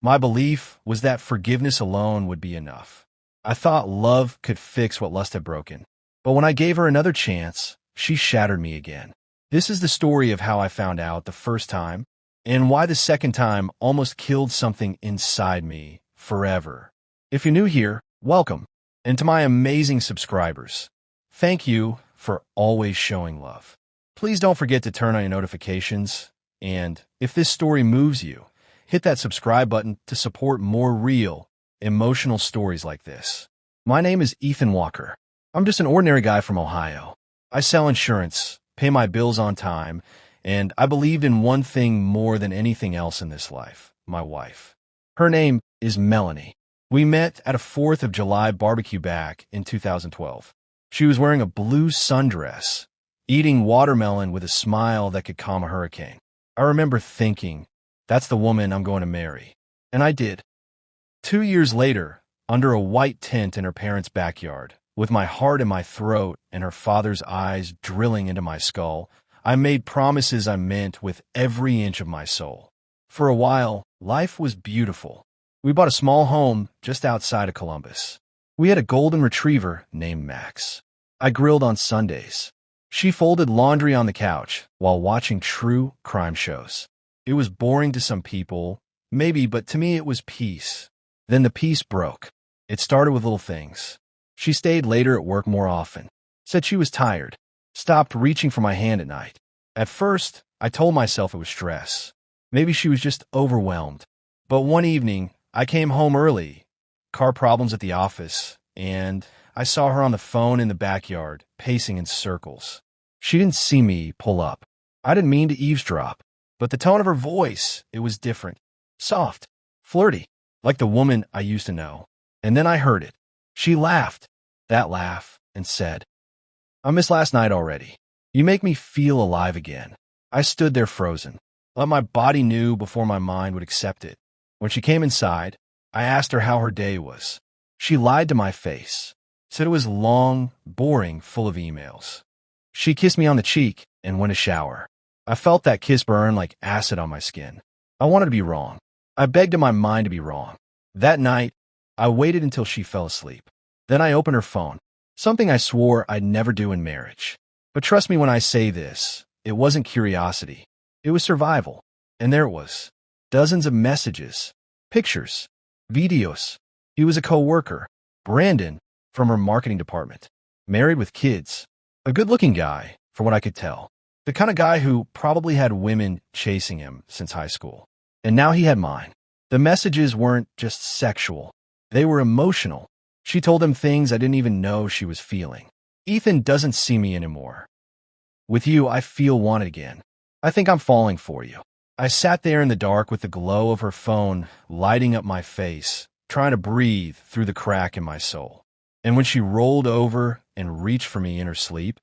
My belief was that forgiveness alone would be enough. I thought love could fix what lust had broken. But when I gave her another chance, she shattered me again. This is the story of how I found out the first time, and why the second time almost killed something inside me forever. If you're new here, welcome. And to my amazing subscribers, thank you for always showing love. Please don't forget to turn on your notifications, and if this story moves you, hit that subscribe button to support more real, emotional stories like this. My name is Ethan Walker. I'm just an ordinary guy from Ohio. I sell insurance, pay my bills on time, and I believed in one thing more than anything else in this life: my wife. Her name is Melanie. We met at a 4th of July barbecue back in 2012. She was wearing a blue sundress, eating watermelon with a smile that could calm a hurricane. I remember thinking, that's the woman I'm going to marry. And I did. 2 years later, under a white tent in her parents' backyard, with my heart in my throat and her father's eyes drilling into my skull, I made promises I meant with every inch of my soul. For a while, life was beautiful. We bought a small home just outside of Columbus. We had a golden retriever named Max. I grilled on Sundays. She folded laundry on the couch while watching true crime shows. It was boring to some people, maybe, but to me it was peace. Then the peace broke. It started with little things. She stayed later at work more often, said she was tired, stopped reaching for my hand at night. At first, I told myself it was stress. Maybe she was just overwhelmed. But one evening, I came home early, car problems at the office, and I saw her on the phone in the backyard, pacing in circles. She didn't see me pull up. I didn't mean to eavesdrop, but the tone of her voice, it was different. Soft, flirty, like the woman I used to know. And then I heard it. She laughed, that laugh, and said, "I missed last night already. You make me feel alive again." I stood there frozen. Let my body knew before my mind would accept it. When she came inside, I asked her how her day was. She lied to my face, said it was long, boring, full of emails. She kissed me on the cheek and went to shower. I felt that kiss burn like acid on my skin. I wanted to be wrong. I begged in my mind to be wrong. That night, I waited until she fell asleep. Then I opened her phone, something I swore I'd never do in marriage. But trust me when I say this, it wasn't curiosity. It was survival. And there it was. Dozens of messages, pictures, videos. He was a coworker, Brandon, from her marketing department, married with kids, a good-looking guy, from what I could tell, the kind of guy who probably had women chasing him since high school. And now he had mine. The messages weren't just sexual. They were emotional. She told him things I didn't even know she was feeling. "Ethan doesn't see me anymore. With you, I feel wanted again. I think I'm falling for you." I sat there in the dark with the glow of her phone lighting up my face, trying to breathe through the crack in my soul. And when she rolled over and reached for me in her sleep,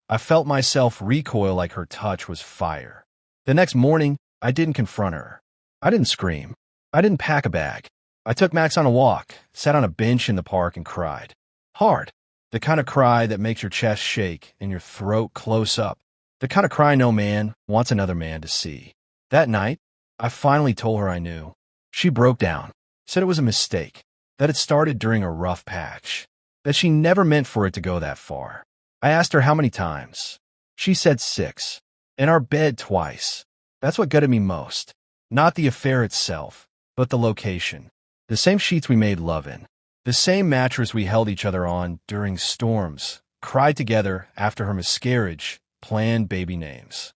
I felt myself recoil like her touch was fire. The next morning, I didn't confront her. I didn't scream. I didn't pack a bag. I took Max on a walk, sat on a bench in the park, and cried. Hard. The kind of cry that makes your chest shake and your throat close up. The kind of cry no man wants another man to see. That night, I finally told her I knew. She broke down, said it was a mistake, that it started during a rough patch, that she never meant for it to go that far. I asked her how many times. She said 6. In our bed twice. That's what gutted me most. Not the affair itself, but the location. The same sheets we made love in. The same mattress we held each other on during storms, cried together after her miscarriage, planned baby names.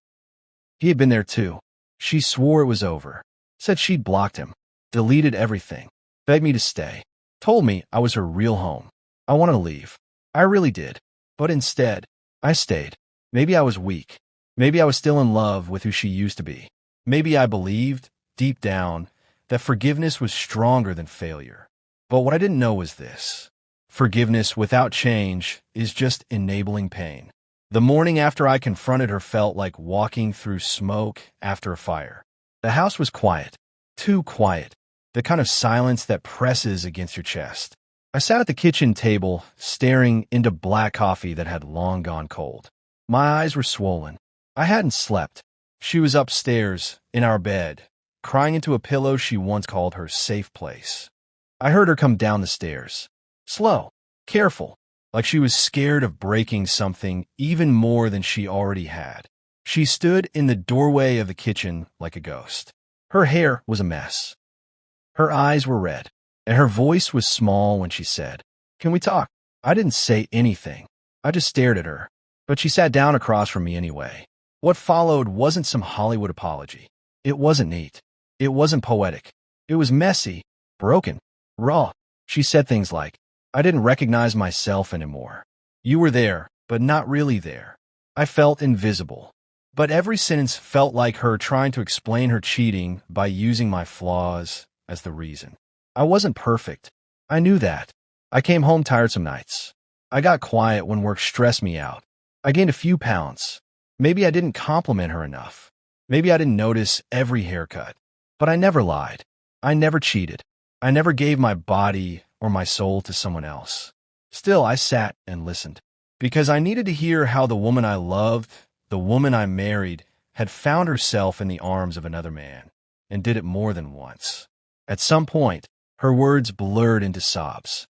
He had been there too. She swore it was over, said she'd blocked him, deleted everything, begged me to stay, told me I was her real home. I wanted to leave. I really did. But instead, I stayed. Maybe I was weak. Maybe I was still in love with who she used to be. Maybe I believed, deep down, that forgiveness was stronger than failure. But what I didn't know was this. Forgiveness without change is just enabling pain. The morning after I confronted her felt like walking through smoke after a fire. The house was quiet, too quiet, the kind of silence that presses against your chest. I sat at the kitchen table, staring into black coffee that had long gone cold. My eyes were swollen. I hadn't slept. She was upstairs, in our bed, crying into a pillow she once called her safe place. I heard her come down the stairs. Slow, careful, like she was scared of breaking something even more than she already had. She stood in the doorway of the kitchen like a ghost. Her hair was a mess. Her eyes were red, and her voice was small when she said, "Can we talk?" I didn't say anything. I just stared at her. But she sat down across from me anyway. What followed wasn't some Hollywood apology. It wasn't neat. It wasn't poetic. It was messy, broken, raw. She said things like, "I didn't recognize myself anymore. You were there, but not really there. I felt invisible." But every sentence felt like her trying to explain her cheating by using my flaws as the reason. I wasn't perfect. I knew that. I came home tired some nights. I got quiet when work stressed me out. I gained a few pounds. Maybe I didn't compliment her enough. Maybe I didn't notice every haircut. But I never lied. I never cheated. I never gave my body or my soul to someone else. Still, I sat and listened. Because I needed to hear how the woman I loved, the woman I married, had found herself in the arms of another man, and did it more than once. At some point, her words blurred into sobs.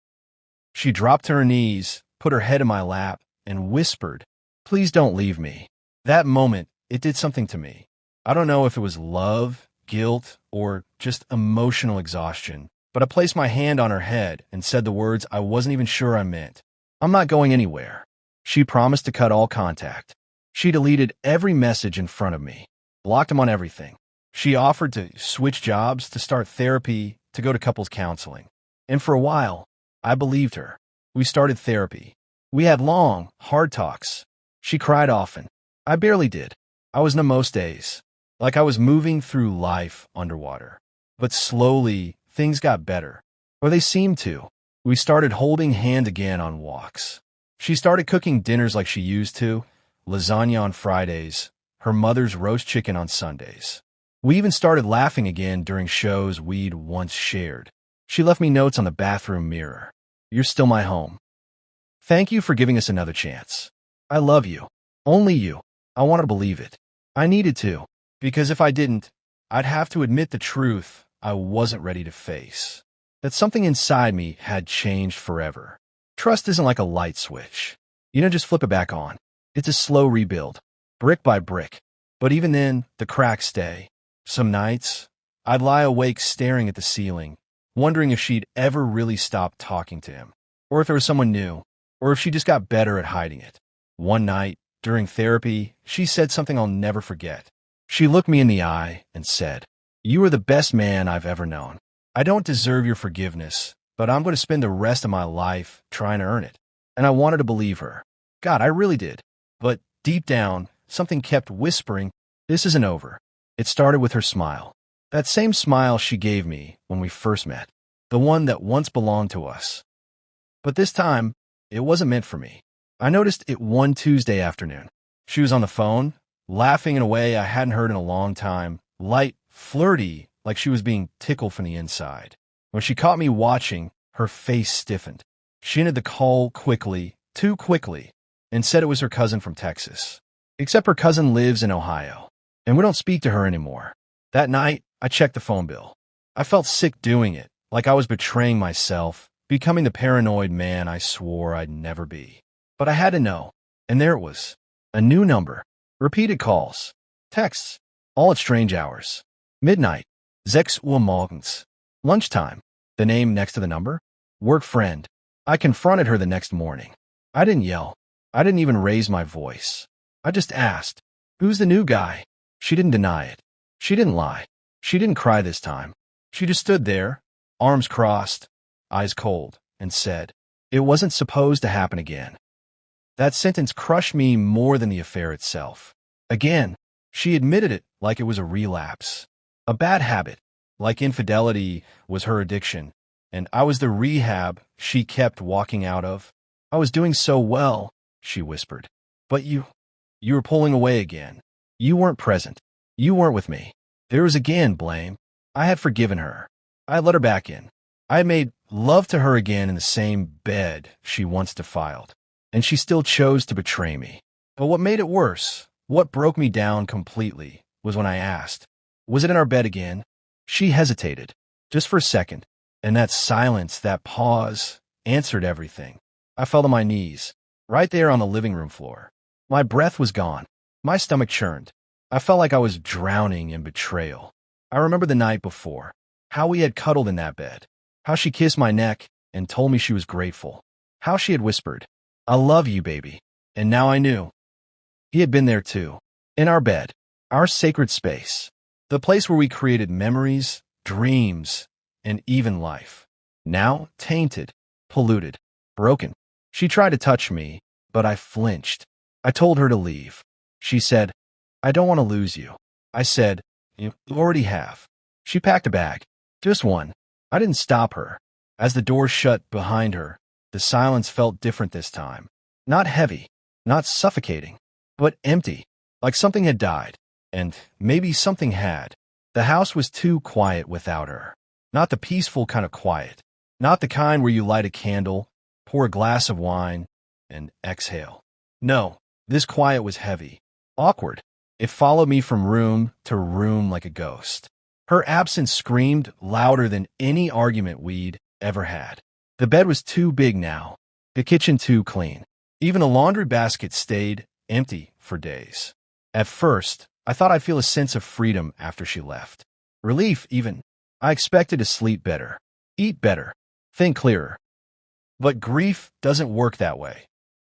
She dropped to her knees, put her head in my lap, and whispered, "Please don't leave me." That moment, it did something to me. I don't know if it was love, guilt, or just emotional exhaustion, but I placed my hand on her head and said the words I wasn't even sure I meant. "I'm not going anywhere." She promised to cut all contact. She deleted every message in front of me, blocked them on everything. She offered to switch jobs, to start therapy, to go to couples counseling. And for a while, I believed her. We started therapy. We had long, hard talks. She cried often. I barely did. I was numb most days, like I was moving through life underwater. But slowly, things got better. Or they seemed to. We started holding hand again on walks. She started cooking dinners like she used to, lasagna on Fridays, her mother's roast chicken on Sundays. We even started laughing again during shows we'd once shared. She left me notes on the bathroom mirror. "You're still my home. Thank you for giving us another chance. I love you. Only you." I wanted to believe it. I needed to, because if I didn't, I'd have to admit the truth I wasn't ready to face. That something inside me had changed forever. Trust isn't like a light switch. You don't just flip it back on. It's a slow rebuild, brick by brick. But even then, the cracks stay. Some nights, I'd lie awake staring at the ceiling, wondering if she'd ever really stopped talking to him, or if there was someone new, or if she just got better at hiding it. One night, during therapy, she said something I'll never forget. She looked me in the eye and said, "You are the best man I've ever known. I don't deserve your forgiveness, but I'm going to spend the rest of my life trying to earn it." And I wanted to believe her. God, I really did. But deep down, something kept whispering, "This isn't over." It started with her smile. That same smile she gave me when we first met. The one that once belonged to us. But this time, it wasn't meant for me. I noticed it one Tuesday afternoon. She was on the phone, laughing in a way I hadn't heard in a long time, light, flirty, like she was being tickled from the inside. When she caught me watching, her face stiffened. She ended the call quickly, too quickly, and said it was her cousin from Texas. Except her cousin lives in Ohio, and we don't speak to her anymore. That night, I checked the phone bill. I felt sick doing it, like I was betraying myself, becoming the paranoid man I swore I'd never be. But I had to know, and there it was. A new number, repeated calls, texts, all at strange hours. Midnight, 6 Uhr morgens. Lunchtime, the name next to the number, work friend. I confronted her the next morning. I didn't yell. I didn't even raise my voice. I just asked, "Who's the new guy?" She didn't deny it. She didn't lie. She didn't cry this time. She just stood there, arms crossed, eyes cold, and said, "It wasn't supposed to happen again." That sentence crushed me more than the affair itself. Again, she admitted it like it was a relapse. A bad habit, like infidelity was her addiction, and I was the rehab she kept walking out of. "I was doing so well," she whispered. "But you were pulling away again. You weren't present. You weren't with me." There was again blame. I had forgiven her. I had let her back in. I had made love to her again in the same bed she once defiled. And she still chose to betray me. But what made it worse, what broke me down completely, was when I asked, "Was it in our bed again?" She hesitated, just for a second, and that silence, that pause, answered everything. I fell to my knees, right there on the living room floor. My breath was gone. My stomach churned. I felt like I was drowning in betrayal. I remember the night before, how we had cuddled in that bed, how she kissed my neck and told me she was grateful, how she had whispered, "I love you, baby." And now I knew. He had been there too, in our bed, our sacred space, the place where we created memories, dreams, and even life. Now tainted, polluted, broken. She tried to touch me, but I flinched. I told her to leave. She said, "I don't want to lose you." I said, "You already have." She packed a bag. Just one. I didn't stop her. As the door shut behind her, the silence felt different this time. Not heavy, not suffocating, but empty, like something had died. And maybe something had. The house was too quiet without her. Not the peaceful kind of quiet. Not the kind where you light a candle, pour a glass of wine, and exhale. No, this quiet was heavy, awkward. It followed me from room to room like a ghost. Her absence screamed louder than any argument we'd ever had. The bed was too big now, the kitchen too clean. Even the laundry basket stayed empty for days. At first, I thought I'd feel a sense of freedom after she left. Relief, even. I expected to sleep better, eat better, think clearer. But grief doesn't work that way.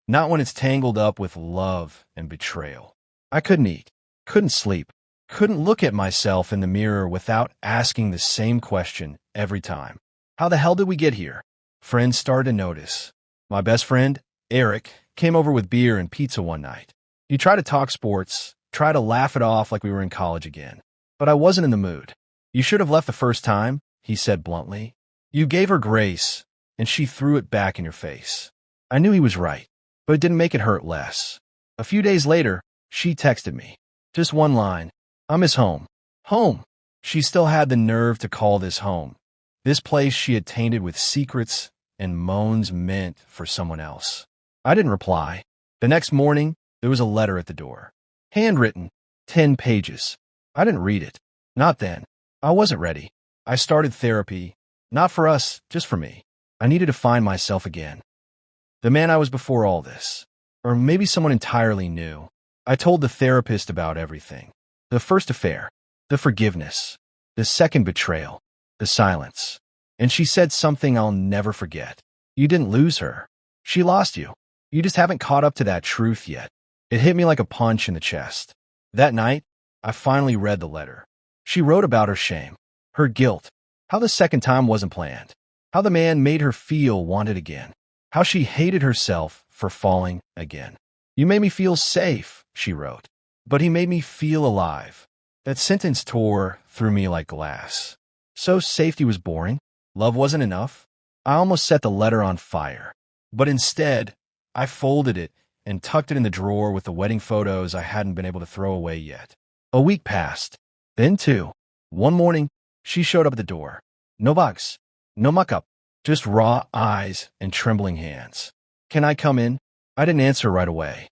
Not when it's tangled up with love and betrayal. I couldn't eat, couldn't sleep, couldn't look at myself in the mirror without asking the same question every time. How the hell did we get here? Friends started to notice. My best friend, Eric, came over with beer and pizza one night. He tried to talk sports, tried to laugh it off like we were in college again. But I wasn't in the mood. "You should have left the first time," he said bluntly. "You gave her grace, and she threw it back in your face." I knew he was right, but it didn't make it hurt less. A few days later, she texted me. Just one line. "I miss home." Home. She still had the nerve to call this home. This place she had tainted with secrets and moans meant for someone else. I didn't reply. The next morning, there was a letter at the door. Handwritten, 10 pages. I didn't read it. Not then. I wasn't ready. I started therapy. Not for us, just for me. I needed to find myself again. The man I was before all this. Or maybe someone entirely new. I told the therapist about everything. The first affair. The forgiveness. The second betrayal. The silence. And she said something I'll never forget. "You didn't lose her. She lost you. You just haven't caught up to that truth yet." It hit me like a punch in the chest. That night, I finally read the letter. She wrote about her shame, her guilt, how the second time wasn't planned, how the man made her feel wanted again, how she hated herself for falling again. "You made me feel safe," she wrote, "but he made me feel alive." That sentence tore through me like glass. So safety was boring. Love wasn't enough. I almost set the letter on fire. But instead, I folded it and tucked it in the drawer with the wedding photos I hadn't been able to throw away yet. A week passed. Then two. One morning, she showed up at the door. No box, no muck-up, just raw eyes and trembling hands. "Can I come in?" I didn't answer right away.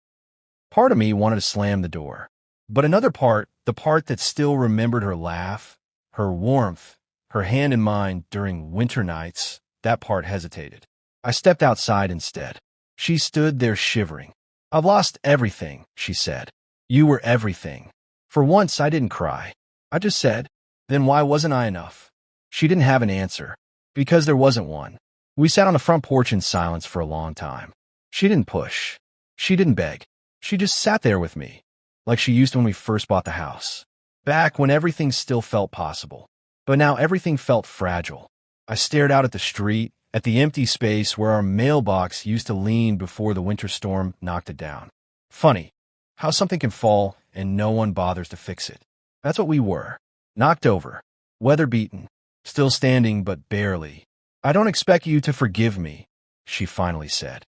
Part of me wanted to slam the door. But another part, the part that still remembered her laugh, her warmth, her hand in mine during winter nights, that part hesitated. I stepped outside instead. She stood there shivering. "I've lost everything," she said. "You were everything." For once, I didn't cry. I just said, "Then why wasn't I enough?" She didn't have an answer, because there wasn't one. We sat on the front porch in silence for a long time. She didn't push. She didn't beg. She just sat there with me, like she used when we first bought the house. Back when everything still felt possible. But now everything felt fragile. I stared out at the street, at the empty space where our mailbox used to lean before the winter storm knocked it down. Funny, how something can fall and no one bothers to fix it. That's what we were. Knocked over. Weather-beaten. Still standing, but barely. "I don't expect you to forgive me," she finally said.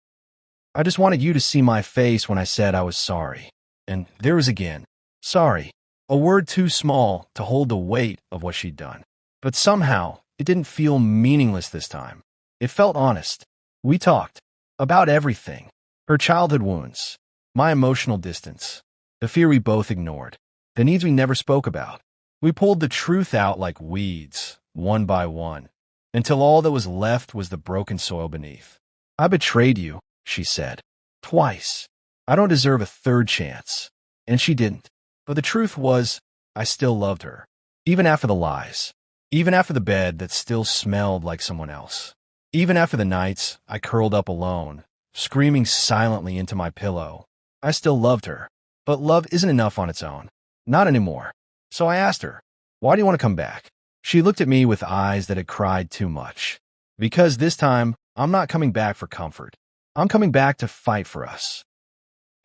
"I just wanted you to see my face when I said I was sorry." And there was again. Sorry. A word too small to hold the weight of what she'd done. But somehow, it didn't feel meaningless this time. It felt honest. We talked. About everything. Her childhood wounds. My emotional distance. The fear we both ignored. The needs we never spoke about. We pulled the truth out like weeds, one by one, until all that was left was the broken soil beneath. I betrayed you, she said. Twice. I don't deserve a third chance. And she didn't. But the truth was, I still loved her. Even after the lies. Even after the bed that still smelled like someone else. Even after the nights I curled up alone, screaming silently into my pillow. I still loved her. But love isn't enough on its own. Not anymore. So I asked her, why do you want to come back? She looked at me with eyes that had cried too much. Because this time, I'm not coming back for comfort. I'm coming back to fight for us.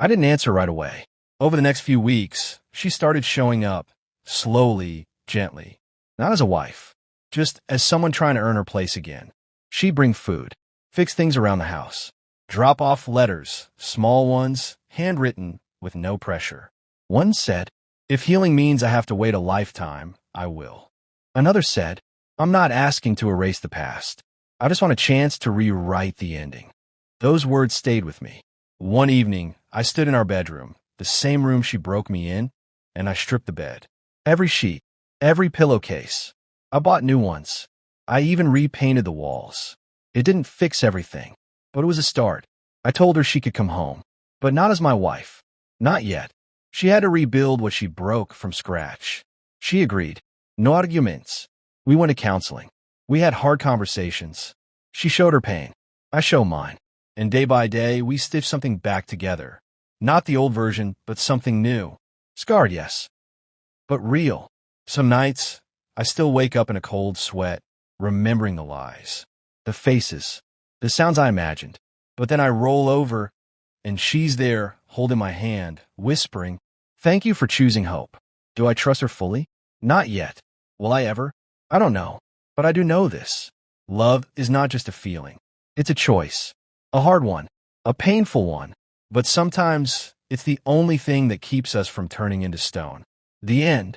I didn't answer right away. Over the next few weeks, she started showing up, slowly, gently. Not as a wife, just as someone trying to earn her place again. She'd bring food, fix things around the house, drop off letters, small ones, handwritten, with no pressure. One said, if healing means I have to wait a lifetime, I will. Another said, I'm not asking to erase the past. I just want a chance to rewrite the ending. Those words stayed with me. One evening, I stood in our bedroom, the same room she broke me in, and I stripped the bed. Every sheet, every pillowcase. I bought new ones. I even repainted the walls. It didn't fix everything, but it was a start. I told her she could come home, but not as my wife. Not yet. She had to rebuild what she broke from scratch. She agreed. No arguments. We went to counseling. We had hard conversations. She showed her pain. I showed mine. And day by day, we stitched something back together. Not the old version, but something new. Scarred, yes, but real. Some nights, I still wake up in a cold sweat, remembering the lies, the faces, the sounds I imagined. But then I roll over, and she's there, holding my hand, whispering, thank you for choosing hope. Do I trust her fully? Not yet. Will I ever? I don't know. But I do know this. Love is not just a feeling. It's a choice. A hard one. A painful one. But sometimes, it's the only thing that keeps us from turning into stone. The end.